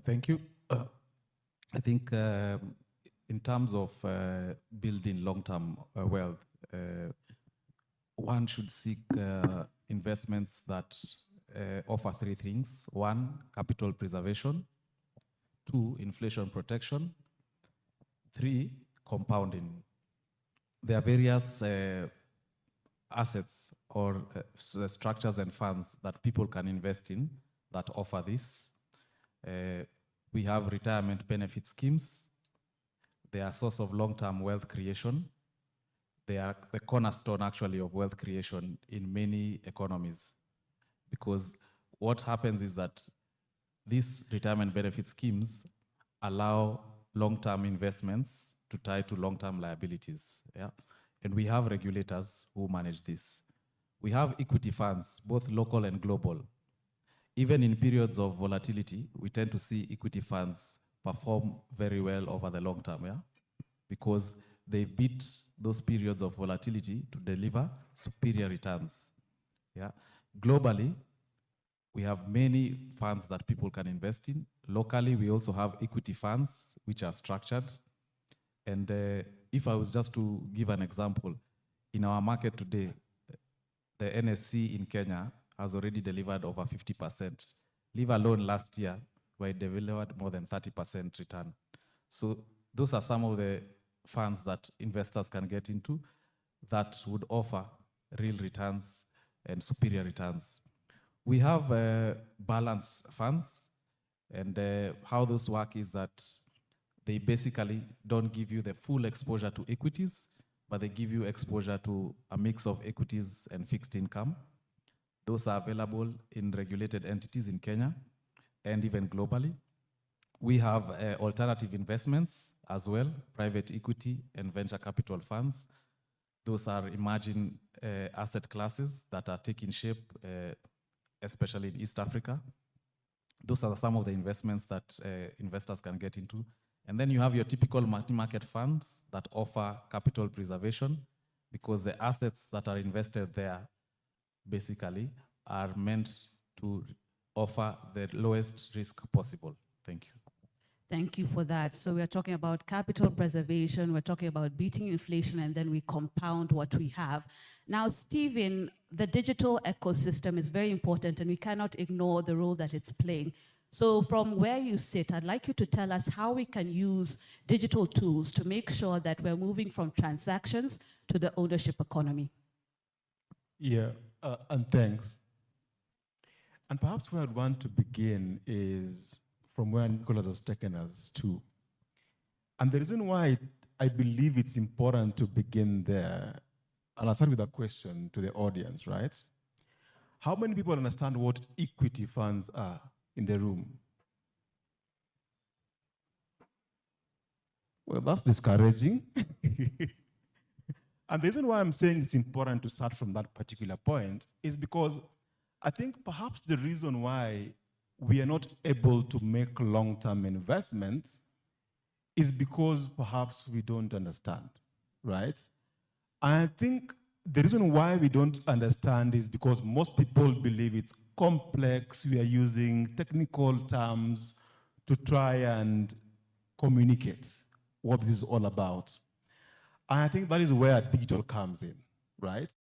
Thank you. I think in terms of building long-term wealth, one should seek investments that offer three things. One, capital preservation. Two, inflation protection. Three, compounding. There are various assets or structures and funds that people can invest in that offer this. We have retirement benefit schemes. They are a source of long-term wealth creation. They are the cornerstone, actually, of wealth creation in many economies. Because what happens is that these retirement benefit schemes allow long-term investments to tie to long-term liabilities. Yeah? And we have regulators who manage this. We have equity funds, both local and global. Even in periods of volatility, we tend to see equity funds perform very well over the long term, yeah? Because they beat those periods of volatility to deliver superior returns. Yeah? Globally, we have many funds that people can invest in. Locally, we also have equity funds, which are structured. And if I was just to give an example, in our market today, the NSE in Kenya has already delivered over 50%. Leave alone last year, where it delivered more than 30% return. So those are some of the funds that investors can get into that would offer real returns and superior returns. We have balanced funds, and how those work is that they basically don't give you the full exposure to equities, but they give you exposure to a mix of equities and fixed income. Those are available in regulated entities in Kenya and even globally. We have alternative investments as well, private equity and venture capital funds. Those are emerging asset classes that are taking shape, especially in East Africa. Those are some of the investments that investors can get into. And then you have your typical multi-market funds that offer capital preservation, because the assets that are invested there basically are meant to offer the lowest risk possible. Thank you. Thank you for that. So we're talking about capital preservation, we're talking about beating inflation, and then we compound what we have. Now, Stephen, the digital ecosystem is very important, and we cannot ignore the role that it's playing. So from where you sit, I'd like you to tell us how we can use digital tools to make sure that we're moving from transactions to the ownership economy. Yeah, and thanks. And perhaps where I'd want to begin is from where Nicholas has taken us to. And the reason why I believe it's important to begin there, and I'll start with a question to the audience, right? How many people understand what equity funds are in the room? Well, that's discouraging. And the reason why I'm saying it's important to start from that particular point is because I think perhaps the reason why we are not able to make long-term investments is because perhaps we don't understand, right? I think the reason why we don't understand is because most people believe it's complex. We are using technical terms to try and communicate what this is all about. And I think that is where digital comes in, right?